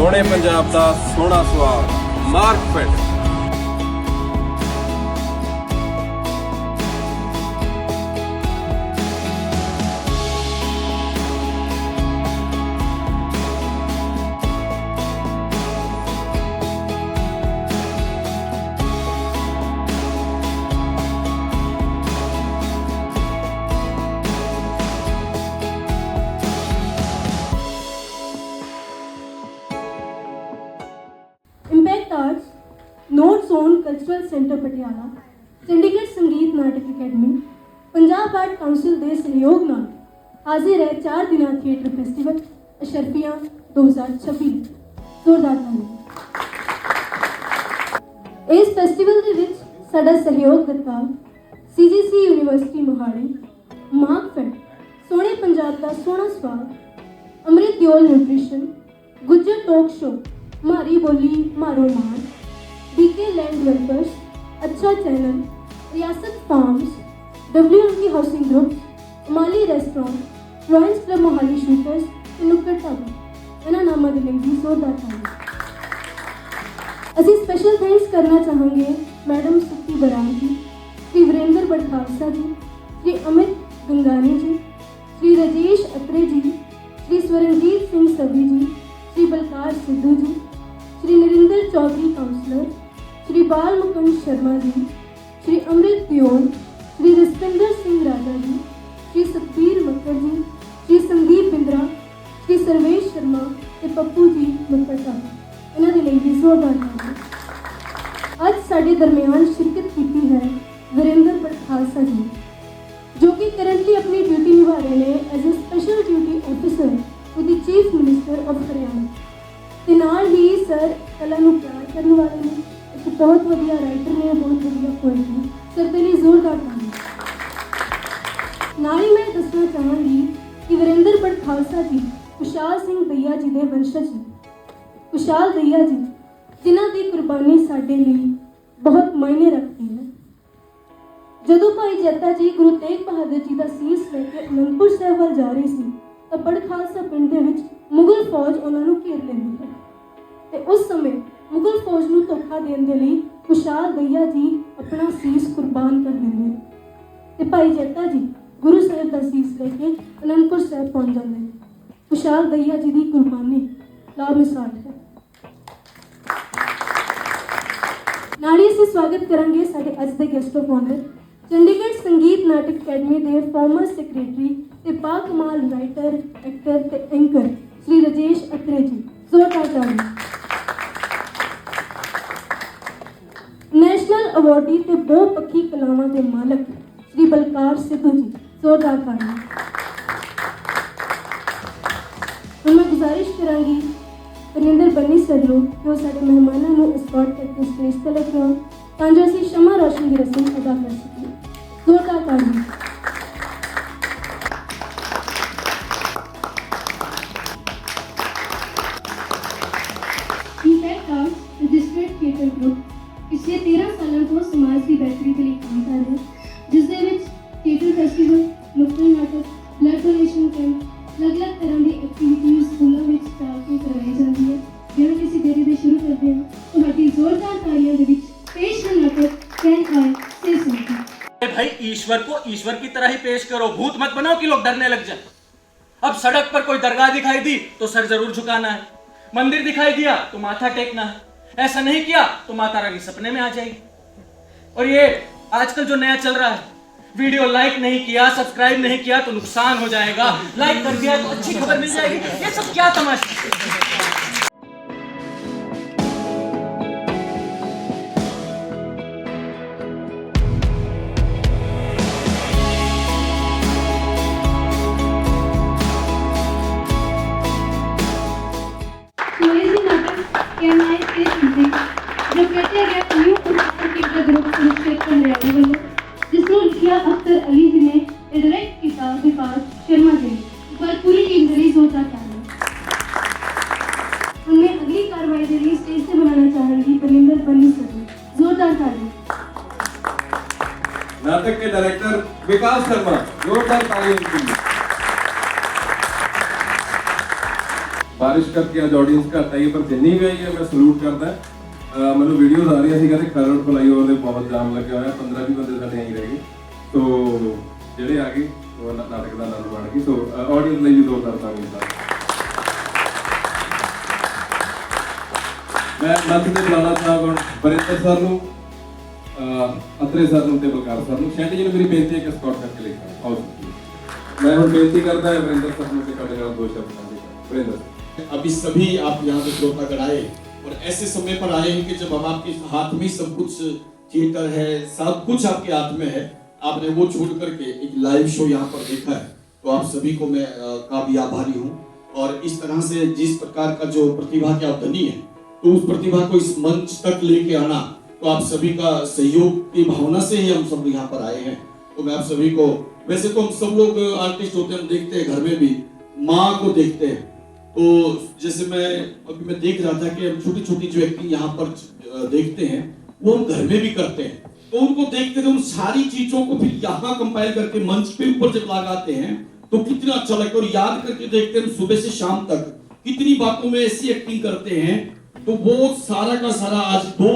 सोहने पंजाब दा सोहना स्वाद Markfed. Impact arts, north zone cultural centre Patiala, Chandigarh Sangeet Natak academy, Punjab art council के सहयोग नाल हाजिर है 4 दिना थिएटर फेस्टिवल अशरफियां 2026। जोरदार तालियां। इस फेस्टिवल के विच साडा सहयोग दिता CGC यूनिवर्सिटी मोहाली, मार्कफेट, सोहने पंजाब का सोहना स्वाद, Amrit Deol nutrition, Gujjar talk show, Mari Boli Maro Maan, BK land developers, Achha channel, Riyasat farms, WMT housing group, Mali restaurant, royals club Mohali shooters ते नुक्कड़ ढाबा इन्हां नामां दे लई भी जोरदार तालियां। ਅਸੀਂ स्पेशल थैंक्स करना चाहांगे मैडम सुक्ति बराड़ जी, श्री वीरेंद्र भट्ट खालसा जी, श्री अमित गंगानी जी, श्री राजेश अत्रे जी, श्री स्वरनजीत सिंह सभी जी, श्री बलकार सिद्धू जी, श्री नरिंदर चौधरी काउंसलर, श्री बाल मुकुंद शर्मा जी, श्री अमृत दियोल, श्री रिस्पिंदर सिंह राजा जी, श्री सतबीर मक्कर जी, श्री संदीप बिंद्रा, श्री सर्वेश शर्मा ते पप्पू जी नुक्कड़ ढाबा इन्हां दे लई भी जोरदार तालियां। अज साडे दरमियान शिरकत की है वीरेंद्र भट्ट खालसा जी, जो कि करंटली अपनी ड्यूटी निभा रहे हैं as a special duty officer with the chief minister of Haryana. ते नाल ही सर कला नूं प्यार करने वाले ने, एक बहुत वधिया राइटर ने, बहुत वधिया पोएट ने। सर दे लई जोरदार तालियां। नाल ही मैं दसना चाहांगी कि वीरेंद्र भट्ट खालसा जी खुशाल सिंह दईया जी के वंशज ने। खुशाल दईया जी जिन्हां दी कुर्बानी साडे लई बहुत मायने रखती है। जदों भाई जैता जी गुरु तेग बहादुर जी का सीस लेके अनंदपुर साहिब वल जा रहे सी तां बड़ खालसा पिंड दे विच मुगल फौज उन्हां नूं घेर लैंदी है ते उस समय मुगल फौज नूं धोखा देण दे लई खुशाल दईया जी अपना सीस कुर्बान कर दिंदे ते भाई जैता जी गुरु साहिब का सीस लेके अनंदपुर साहिब पहुंच जाते हैं। खुशाल दईया जी की कुर्बानी लामिसाल है। नाली से स्वागत करेंगे साडे अज दे guest of honour Chandigarh Sangeet Natak academy के फॉर्मर सैकटरी ते बाकमाल राइटर, एक्टर ते एंकर श्री राजेश अत्रे जी। जोरदार तालियां। नेशनल अवार्डी ते बहुपक्षी कलावां के मालक श्री बलकार सिद्धू जी। जोरदार तालियां। हुण मैं गुजारिश करांगी परिंदर बन्नी सर नु कि वो साडे मेहमानां नूं एस्कॉर्ट करके स्टेज ते लेके आउण तां जो असीं क्षमा रोशन की रस्म अदा कर सकीए। जोरदार तालियां। Impact arts registered theatre group पिछले 13 सालों को समाज की बेहतरी के लिए काम कर रहे हैं, जिस दे विच थिएटर फेस्टिवल, नुक्कड़ नाटक, ब्लड डोनेशन कैंप, अलग-अलग तरह की एक्टिविटीज स्कूलों में स्टाफ को करवाई जाती है। जिन्हें किसी देरी से शुरू करते हैं तो हमारी जोरदार तालियों के बीच पेश है नाटक कैन आई से समथिंग। भाई ईश्वर को ईश्वर की तरह ही पेश करो, भूत मत बनाओ कि लोग डरने लग जाए। अब सड़क पर कोई दरगाह दिखाई दी तो सर जरूर झुकाना है, मंदिर दिखाई दिया तो माथा टेकना है, ऐसा नहीं किया तो माता रानी सपने में आ जाएगी। और ये आजकल जो नया चल रहा है, वीडियो लाइक नहीं किया, सब्सक्राइब नहीं किया तो नुकसान हो जाएगा, लाइक कर दिया तो अच्छी खबर मिल जाएगी, ये सब क्या तमाशा। जो कहते हैं new theatre group Kurukshetra Haryana वालों जिसको लिखा अख्तर अली जी ने डायरेक्ट किया विकास शर्मा जी पर पूरी टीम के लिए जोरदार तालियां। उनमें अगली कार्रवाई के लिए स्टेज से बुलाना चाहेंगी परिंदर बन्नी सर। जोरदार तालियां। नाटक के डायरेक्टर विकास शर्मा, जोरदार तालियां। ਬਾਰਿਸ਼ ਕਰਕੇ ਅੱਜ ਆਡੀਅנס ਘੱਟ ਆਈ ਹੈ, ਪਰ ਜਿੰਨੀ ਵੀ ਆਈ ਹੈ ਮੈਂ ਸਲੂਟ ਕਰਦਾ। ਮੈਨੂੰ ਵੀਡੀਓਜ਼ ਆ ਰਹੀਆਂ ਸੀ ਕਹਿੰਦੇ ਖਰੜ ਫਲਾਈਓਵਰ ਦੇ ਬਹੁਤ ਜਾਮ ਲੱਗਿਆ ਹੋਇਆ, 15-20 ਬੰਦੇ ਸਾਡੇ ਆਈ ਰਹਿ ਗਏ। ਸੋ ਜਿਹੜੇ ਆ ਗਏ ਉਹ ਨਾਟਕ ਦਾ ਆਨੰਦ ਮਾਣ ਗਏ। ਸੋ ਆਡੀਅנס ਲਈ ਵੀ ਜ਼ੋਰਦਾਰ ਤਾੜੀਆਂ। ਮੈਂ ਮੰਚ ਤੇ ਬੁਲਾਉਣਾ ਚਾਹਾਂਗਾ ਵਰਿੰਦਰ ਸਰ ਨੂੰ, ਅਤਰੇ ਸਰ ਨੂੰ ਤੇ ਬਲਕਾਰ ਸਰ ਨੂੰ। ਸ਼ੈਂਟੀ ਜੀ ਨੂੰ ਮੇਰੀ ਬੇਨਤੀ ਹੈ ਕਿ ਸਕਾਟ ਕਰਕੇ ਲਿਖਾਂ। ਆਓ मैं हम बेनती करता है वरिंदर सर ने कड़े दो शब्द वरिंदर। अभी सभी आप यहाँ पे श्रोतागण आए और ऐसे समय पर आए हैं कि जब हम आपके हाथ में सब कुछ थिएटर है, सब कुछ आपके हाथ में है, आपने वो छोड़ करके एक लाइव शो यहाँ पर देखा है, तो आप सभी को मैं का भी आभारी हूँ। और इस तरह से जिस प्रकार का जो प्रतिभा के आप धनी है, तो उस प्रतिभा को इस मंच तक लेके आना, तो आप सभी का सहयोग की भावना से ही हम सब यहाँ पर आए हैं। तो मैं आप सभी को, वैसे तो हम सब लोग आर्टिस्ट होते हैं, हम देखते हैं घर में भी माँ को देखते हैं, तो जैसे मैं देख रहा था कि हम छोटी छोटी जो एक्टिंग यहाँ पर देखते हैं वो हम घर में भी करते हैं, तो उनको देखते थे उन सारी चीजों को फिर यहाँ कंपाइल करके मंच पे ऊपर जब लगाते हैं तो कितना अच्छा लगता है। और याद करके देखते हैं सुबह से शाम तक कितनी बातों में ऐसी एक्टिंग करते हैं, तो वो सारा का सारा आज दो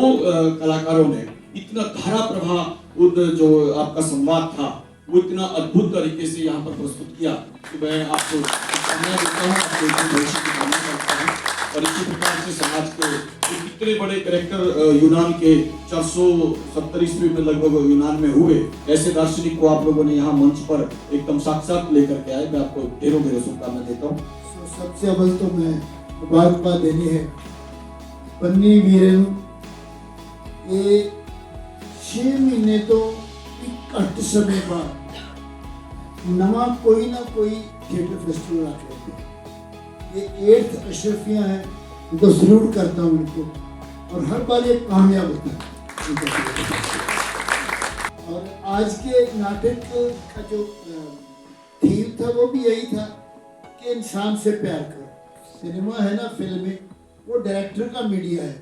कलाकारों ने इतना धारा प्रवाह उन जो आपका संवाद था वो इतना अद्भुत तरीके से यहाँ पर प्रस्तुत किया। तो मैं आपको शुभकामनाएं देता हूँ, आपको भविष्य की कामना करता हूँ। और इसी प्रकार से समाज के कितने बड़े कैरेक्टर यूनान के 470 ईस्वी में लगभग यूनान में हुए, ऐसे दार्शनिक को आप लोगों ने यहाँ मंच पर एकदम साक्षात लेकर के आए। मैं आपको ढेरों ढेरों शुभकामनाएं देता हूँ। सबसे अव्वल तो मैं मुबारकबाद देनी है बन्नी वीरन ये 6 महीने तो घट समय बाद नवा कोई ना कोई थिएटर फेस्टिवल आ गया। ये 8th अशरफियाँ हैं, उनको सल्यूट करता हूँ इनको, और हर बार ये कामयाब होता है। और आज के नाटक का जो थीम था वो भी यही था कि इंसान से प्यार करो। सिनेमा है ना, फिल्में, वो डायरेक्टर का मीडिया है,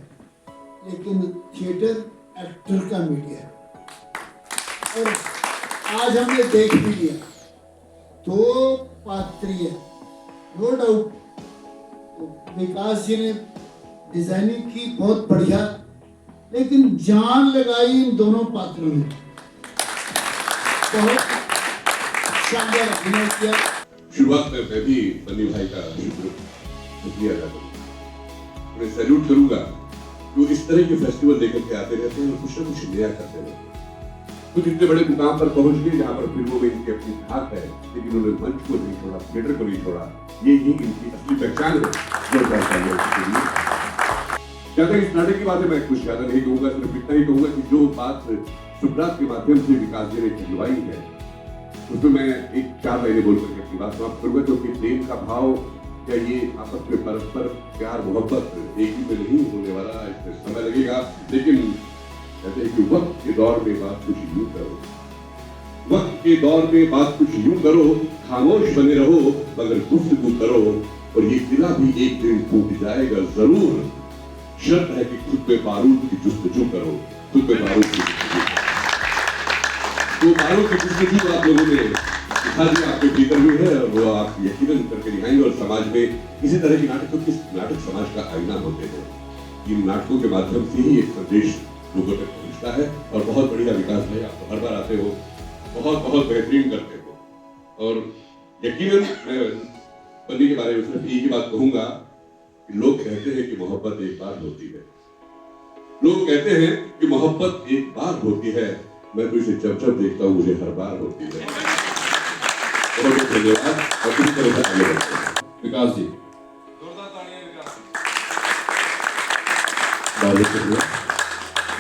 लेकिन थिएटर एक्टर का मीडिया है। और आज हमने देख भी लिया, 2 पात्रियां, नो डाउट विकास जी ने डिजाइनिंग की बहुत बढ़िया, लेकिन जान लगाई इन दोनों पात्रों ने, बहुत शानदार अभिनय किया। शुरुआत में मैं भी बन्नी भाई का शुक्रिया अदा करूँगा, उन्हें सैल्यूट करूँगा जो इस तरह के फेस्टिवल लेकर के आते रहते हैं और कुछ न कुछ नया करते रहते हैं। कुछ इतने बड़े मुकाम पर पहुंच गए जहाँ पर फिल्मों में इनकी अपनी धाक है, लेकिन उन्होंने मंच को नहीं छोड़ा, थिएटर को नहीं छोड़ा। ये ही इनकी असली पहचान है। ज्यादा इस नाटक की बातें मैं कुछ ज्यादा नहीं कहूँगा, सिर्फ इतना ही कहूँगा कि जो बात सुब्रात के माध्यम से विकास जी ने कहलवाई है, उसमें मैं 4 लाइनें बोल करके अपनी बात समाप्त करूँगा। क्योंकि प्रेम का भाव या ये आपस में परस्पर प्यार मोहब्बत एक ही में नहीं होने वाला, इसमें समय लगेगा। लेकिन कहते हैं कि वक्त के दौर में बात कुछ यूं करो, वक्त के दौर में बात कुछ यूं करो, खामोश बने रहो मगर गुफ्तगू करो, और ये किला भी एक दिन टूट जाएगा जरूर। शर्त है कि खुद पे बारूद की जुस्तजू करो, खुद पे बारूद की जुस्तजू। तो बारूद की जुस्तजू आप लोगों ने दिखा दिया, आपके भीतर हुई है, और वो आप यकीनन करके दिखाएंगे। और समाज में इसी तरह के नाटक समाज का आईना होते हैं। इन नाटकों के माध्यम से ही एक संदेश लोगों तक पहुंचता है। और बहुत बढ़िया विकास भाई, आप तो हर बार आते हो, बहुत बहुत बेहतरीन करते हो। और यकीनन मैं बन्नी के बारे में सिर्फ एक ही बात कहूंगा कि लोग कहते हैं कि मोहब्बत एक बार होती है, लोग कहते हैं कि मोहब्बत एक बार होती है, मैं तो इसे जब जब देखता हूँ मुझे हर बार होती है। बहुत बहुत धन्यवाद और इस तरह से आगे बढ़ते हैं। विकास जी, जोरदार ताड़ियां विकास। बहुत शुक्रिया।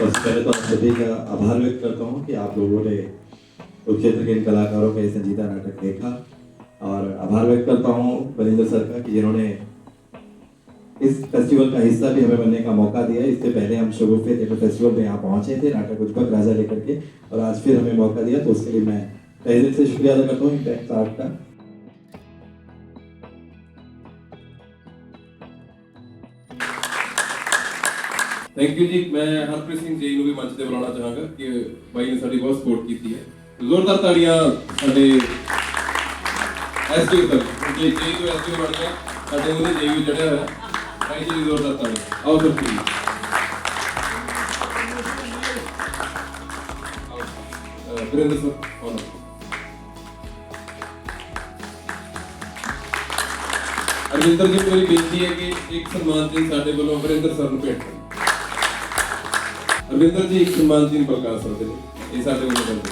बस पहले तो आप सभी का आभार व्यक्त करता हूँ कि आप लोगों ने कुरुक्षेत्र के इन कलाकारों का ये संजीदा नाटक देखा, और आभार व्यक्त करता हूँ वरिंदर सर का कि जिन्होंने इस फेस्टिवल का हिस्सा भी हमें बनने का मौका दिया। इससे पहले हम शगुफे थिएटर फेस्टिवल में यहाँ पहुँचे थे नाटक उज्जवल राजा लेकर के, और आज फिर हमें मौका दिया, तो उसके लिए मैं तहे दिल से शुक्रिया अदा करता हूँ इम्पैक्ट आर्ट का। थैंक यू जी। मैं हरप्रीत सिंह जी ਨੂੰ ਵੀ ਮੰਚ ਤੇ ਬੁਲਾਉਣਾ ਚਾਹਾਂਗਾ ਕਿ ਬਾਈ ਨੇ ਸਾਡੀ ਬਹੁਤ ਸਪੋਰਟ ਕੀਤੀ ਹੈ। ਜ਼ੋਰਦਾਰ ਤਾੜੀਆਂ ਸਾਡੇ ਐਸਟੀ ਤੱਕ, ਜੇ ਜੀ ਤੋਂ ਐਸਟੀ ਬਣ ਗਿਆ ਸਾਡੇ ਉਹਦੇ ਜੀਵ ਚੜਿਆ ਹੋਇਆ ਭਾਈ ਜੀ ਜ਼ੋਰਦਾਰ ਤਾੜੀ ਆਓ ਸਰ ਜੀ ਵੀਰੇਂਦਰ ਸਰ ਆਨਰ ਅਰਵਿੰਦਰ ਜੀ ਮੇਰੀ ਬੇਨਤੀ ਹੈ ਕਿ ਇੱਕ ਸਨਮਾਨ ਚਿੰਨ੍ਹ ਸਾਡੇ ਵੱਲੋਂ ਵੀਰੇਂਦਰ ਸਰ ਨੂੰ ਭੇਟ ਕਰੋ ਅਰਵਿੰਦਰ ਜੀ ਇੱਕ ਸਨਮਾਨ ਚਿੰਨ੍ਹ ਪ੍ਰਕਾਸ਼ ਕਰਦੇ ਨੇ ਇਹ ਸਾਡੇ ਵੱਲੋਂ ਕਰਦੇ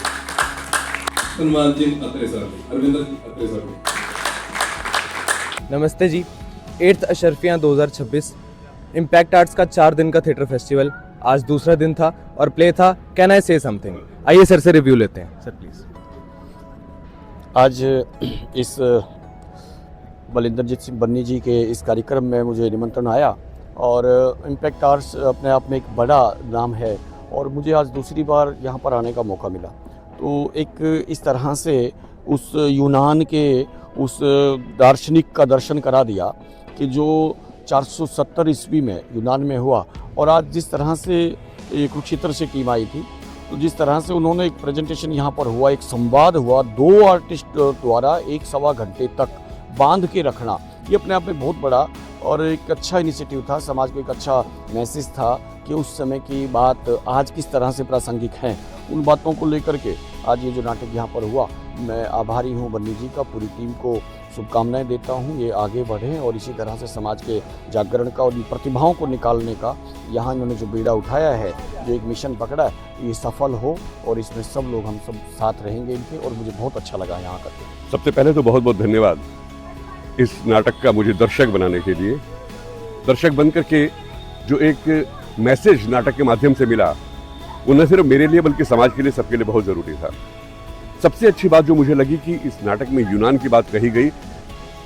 ਸਨਮਾਨ ਚਿੰਨ੍ਹ ਅਤਰੇ ਸਰ ਜੀ ਅਰਵਿੰਦਰ ਜੀ ਅਤਰੇ सर नमस्ते जी। 8th अशरफियाँ 2026 इम्पैक्ट आर्ट्स का 4 दिन का थिएटर फेस्टिवल आज दूसरा दिन था और प्ले था कैन आई से समथिंग। आइए सर से रिव्यू लेते हैं सर प्लीज़। आज इस बलिंदरजीत सिंह बन्नी जी के इस कार्यक्रम में मुझे निमंत्रण आया और इम्पैक्ट आर्ट्स अपने आप में एक बड़ा नाम है और मुझे आज दूसरी बार यहाँ पर आने का मौका मिला। तो एक इस तरह से उस यूनान के उस दार्शनिक का दर्शन करा दिया कि जो 470 ईस्वी में यूनान में हुआ और आज जिस तरह से कुरुक्षेत्र से टीम आई थी तो जिस तरह से उन्होंने एक प्रेजेंटेशन यहाँ पर हुआ, एक संवाद हुआ 2 आर्टिस्ट द्वारा 1-1.25 घंटे तक बांध के रखना, ये अपने आप में बहुत बड़ा और एक अच्छा इनिशिएटिव था। समाज को एक अच्छा मैसेज था कि उस समय की बात आज किस तरह से प्रासंगिक हैं। उन बातों को लेकर के आज ये जो नाटक यहाँ पर हुआ, मैं आभारी हूँ बन्नी जी का, पूरी टीम को शुभकामनाएं देता हूँ। ये आगे बढ़ें और इसी तरह से समाज के जागरण का और इन प्रतिभाओं को निकालने का यहाँ इन्होंने जो बीड़ा उठाया है, जो एक मिशन पकड़ा है, ये सफल हो और इसमें सब लोग हम सब साथ रहेंगे इनके और मुझे बहुत अच्छा लगा यहाँ करके। सबसे पहले तो बहुत बहुत धन्यवाद इस नाटक का मुझे दर्शक बनाने के लिए। दर्शक बन करके जो एक मैसेज नाटक के माध्यम से मिला वो न सिर्फ मेरे लिए बल्कि समाज के लिए, सबके लिए बहुत ज़रूरी था। सबसे अच्छी बात जो मुझे लगी कि इस नाटक में यूनान की बात कही गई,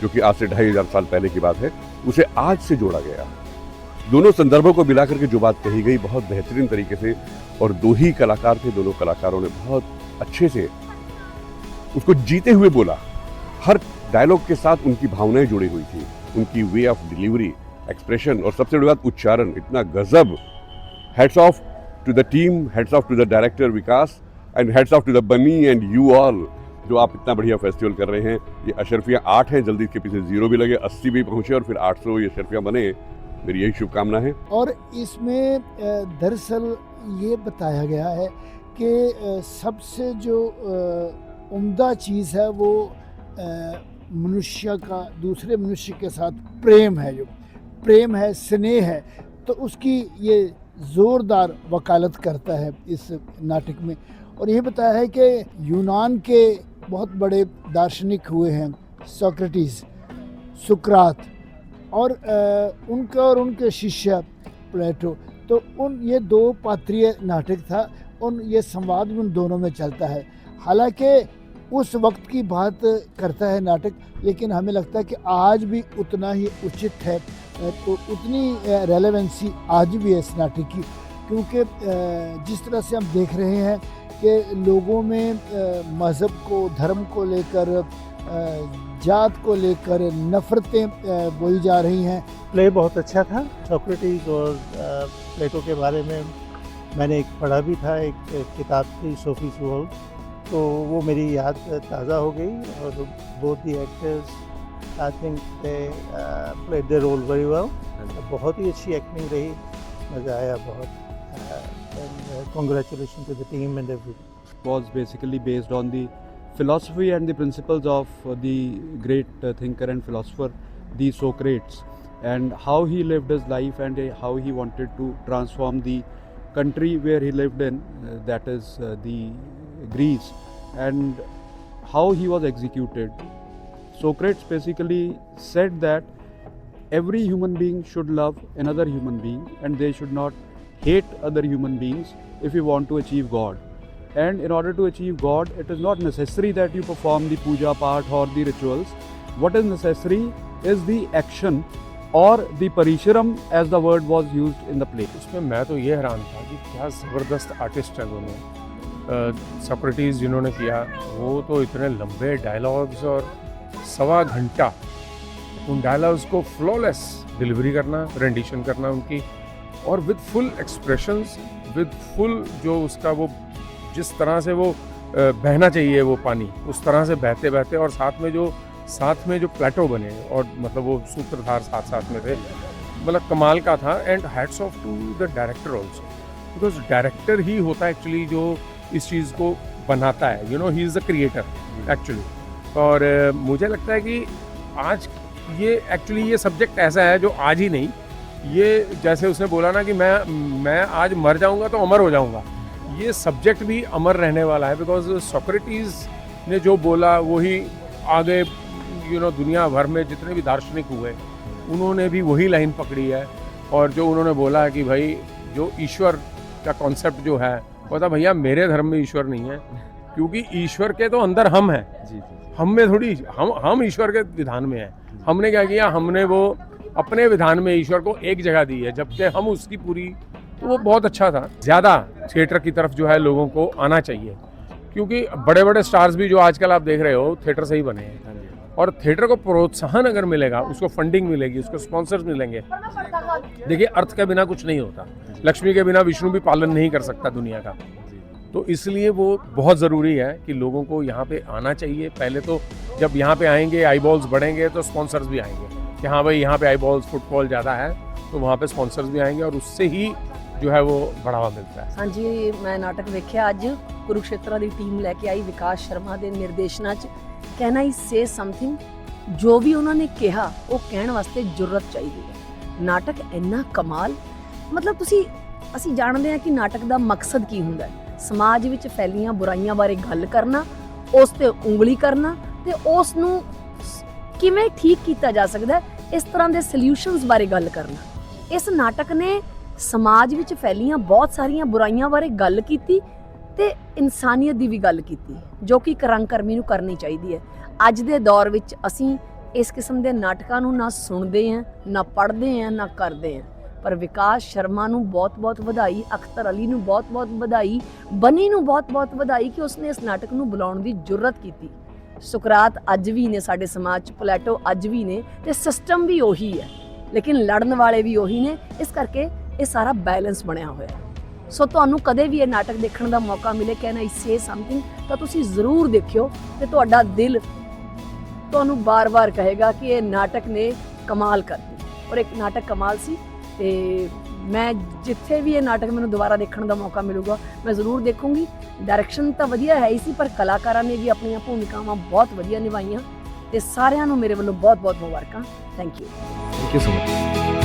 जो कि आज से 2500 साल पहले की बात है, उसे आज से जोड़ा गया। दोनों संदर्भों को मिलाकर के जो बात कही गई बहुत बेहतरीन तरीके से, और 2 ही कलाकार थे, दोनों कलाकारों ने बहुत अच्छे से उसको जीते हुए बोला। हर डायलॉग के साथ उनकी भावनाएं जुड़ी हुई थी, उनकी वे ऑफ डिलीवरी, एक्सप्रेशन और सबसे बड़ी बात उच्चारण इतना गजब। Heads off to the team, heads off to the director Vikas and heads off to the Bunny and you all, जो आप इतना बढ़िया फेस्टिवल कर रहे हैं। ये अशरफियाँ 8 हैं, जल्दी इसके पीछे 0 भी लगे, 80 भी पहुँचे और फिर 800 ये अशरफियाँ बने। मेरी यही शुभकामना है। और इसमें दरअसल ये बताया गया है कि सबसे जो उम्दा चीज़ है वो मनुष्य का दूसरे मनुष्य के साथ प्रेम है, जो प्रेम है, स्नेह है, तो उसकी ये ज़ोरदार वकालत करता है इस नाटक में। और ये बताया है कि यूनान के बहुत बड़े दार्शनिक हुए हैं, सोक्रेटिस, सुकरात, और उनका और उनके शिष्य प्लेटो। तो ये 2 पात्रीय नाटक था, ये संवाद भी उन दोनों में चलता है। हालांकि उस वक्त की बात करता है नाटक, लेकिन हमें लगता है कि आज भी उतना ही उचित है, तो उतनी रेलेवेंसी आज भी है इस नाटक की, क्योंकि जिस तरह से हम देख रहे हैं कि लोगों में मज़हब को, धर्म को लेकर, जात को लेकर नफ़रतें बोई जा रही हैं। प्ले बहुत अच्छा था। सोक्रेटिस और प्लेटो के बारे में मैंने एक पढ़ा भी था, एक किताब थी सोफीज वर्ल्ड, तो वो मेरी याद ताज़ा हो गई। और both the actors I think they played their role very well. बहुत ही अच्छी एक्टिंग रही, मज़ा आया बहुत। Congratulations to the team and everything. Was basically based on the philosophy and the principles of the great thinker and philosopher, the Socrates, and how he lived his life and how he wanted to transform the country where he lived in, that is the Greece, and how he was executed. Socrates basically said that every human being should love another human being and they should not hate other human beings if you want to achieve God. And in order to achieve God, it is not necessary that you perform the puja part or the rituals. What is necessary is the action or the parisharam, as the word was used in the play. इसमें मैं तो ये हैरान था कि क्या ज़बरदस्त artist हैं दोनों। सोक्रेटिस जिन्होंने किया, वो तो इतने लंबे डायलॉग्स और 1.25 घंटा उन डायलॉग्स को फ्लॉलेस डिलीवरी करना, रेंडिशन करना उनकी, और with full expressions, with full जो उसका वो जिस तरह से वो बहना चाहिए वो पानी, उस तरह से बहते बहते, और साथ में जो साथ में जो प्लेटो बने और मतलब वो सूत्रधार साथ साथ में थे, मतलब कमाल का था। And hats off to the director also, because director ही होता है एक्चुअली जो इस चीज़ को बनाता है, you know, he is the creator actually. और मुझे लगता है कि आज ये एक्चुअली ये सब्जेक्ट ऐसा है जो आज ही नहीं, ये जैसे उसने बोला ना कि मैं आज मर जाऊंगा तो अमर हो जाऊंगा, ये सब्जेक्ट भी अमर रहने वाला है। बिकॉज सोक्रेटिस ने जो बोला वही आगे, यू नो, दुनिया भर में जितने भी दार्शनिक हुए उन्होंने भी वही लाइन पकड़ी है। और जो उन्होंने बोला है कि भाई जो ईश्वर का कॉन्सेप्ट जो है, वो था भैया मेरे धर्म में ईश्वर नहीं है, क्योंकि ईश्वर के तो अंदर हम हैं, हम में थोड़ी, हम ईश्वर के विधान में हैं। हमने क्या किया, हमने वो अपने विधान में ईश्वर को एक जगह दी है, जबकि हम उसकी पूरी, तो वो बहुत अच्छा था। ज़्यादा थिएटर की तरफ जो है लोगों को आना चाहिए, क्योंकि बड़े बड़े स्टार्स भी जो आजकल आप देख रहे हो थिएटर से ही बने हैं। और थिएटर को प्रोत्साहन अगर मिलेगा, उसको फंडिंग मिलेगी, उसको स्पॉन्सर्स मिलेंगे। देखिए, अर्थ के बिना कुछ नहीं होता, लक्ष्मी के बिना विष्णु भी पालन नहीं कर सकता दुनिया का। तो इसलिए वो बहुत ज़रूरी है कि लोगों को यहाँ पे आना चाहिए। पहले तो जब यहाँ पे आएंगे, आई बॉल्स बढ़ेंगे तो स्पॉन्सर्स भी आएंगे कि हाँ भाई यहाँ पे आई बॉल्स फुटबॉल ज़्यादा है, तो वहाँ पे स्पॉन्सर्स भी आएंगे और उससे ही जो है वो बढ़ावा मिलता है। हाँ जी, मैं नाटक देखिया अज कुरुक्षेत्रा दी टीम लेके आई विकास शर्मा दे निर्देशना च कैन आई से समथिंग। जो भी उन्होंने कहा वो कहण वास्ते जुर्रत चाहिए है। नाटक इन्ना कमाल, मतलब तुसी ਅਸੀਂ ਜਾਣਦੇ ਹਾਂ ਕਿ ਨਾਟਕ ਦਾ ਮਕਸਦ ਕੀ ਹੁੰਦਾ ਹੈ, ਸਮਾਜ ਵਿੱਚ ਫੈਲੀਆਂ ਬੁਰਾਈਆਂ ਬਾਰੇ ਗੱਲ ਕਰਨਾ, ਉਸ ਤੇ ਉਂਗਲੀ ਕਰਨਾ ਤੇ ਉਸ ਨੂੰ ਕਿਵੇਂ ਠੀਕ ਕੀਤਾ ਜਾ ਸਕਦਾ ਹੈ, ਇਸ ਤਰ੍ਹਾਂ ਦੇ ਸੋਲੂਸ਼ਨਸ ਬਾਰੇ ਗੱਲ ਕਰਨਾ। ਇਸ ਨਾਟਕ ਨੇ ਸਮਾਜ ਵਿੱਚ ਫੈਲੀਆਂ ਬਹੁਤ ਸਾਰੀਆਂ ਬੁਰਾਈਆਂ ਬਾਰੇ ਗੱਲ ਕੀਤੀ ਤੇ ਇਨਸਾਨੀਅਤ ਦੀ ਵੀ ਗੱਲ ਕੀਤੀ, ਜੋ ਕਿ ਕਰਮੀ ਨੂੰ ਕਰਨੀ ਚਾਹੀਦੀ ਹੈ। ਅੱਜ ਦੇ ਦੌਰ ਵਿੱਚ ਅਸੀਂ ਇਸ ਕਿਸਮ ਦੇ ਨਾਟਕਾਂ ਨੂੰ ਨਾ ਸੁਣਦੇ ਹਾਂ, ਨਾ ਪੜ੍ਹਦੇ ਹਾਂ, ਨਾ ਕਰਦੇ ਹਾਂ। पर विकास शर्मा नूं बहुत बहुत वधाई, अख्तर अली नूं बहुत बहुत वधाई, बनी नूं बहुत बहुत वधाई कि उसने इस नाटक नूं बुलाउण दी जुर्रत कीती। सुकरात अज भी ने साडे समाज च, प्लेटो अज भी ने, ते सिस्टम भी उही है, लेकिन लड़न वाले भी उही ने। इस करके ये सारा बैलेंस बनिया होया। सो तुहानूं कदे भी ये नाटक देखण दा मौका मिले, कैन आई से समथिंग, तां तुसीं जरूर देखियो ते तुहाडा दिल तुहानूं बार-बार कहेगा कि ये नाटक ने कमाल कर दी। और एक नाटक कमाल सी ਤੇ ਮੈਂ ਜਿੱਥੇ ਵੀ ਇਹ ਨਾਟਕ ਮੈਨੂੰ ਦੁਬਾਰਾ ਦੇਖਣ ਦਾ ਮੌਕਾ ਮਿਲੂਗਾ ਮੈਂ ਜ਼ਰੂਰ ਦੇਖੂੰਗੀ। ਡਾਇਰੈਕਸ਼ਨ ਤਾਂ ਵਧੀਆ ਹੈ ਹੀ ਸੀ, ਪਰ ਕਲਾਕਾਰਾਂ ਨੇ ਵੀ ਆਪਣੀਆਂ ਭੂਮਿਕਾਵਾਂ ਬਹੁਤ ਵਧੀਆ ਨਿਭਾਈਆਂ ਤੇ ਸਾਰਿਆਂ ਨੂੰ ਮੇਰੇ ਵੱਲੋਂ ਬਹੁਤ ਬਹੁਤ ਮੁਬਾਰਕਾਂ। Thank you. Thank you so much.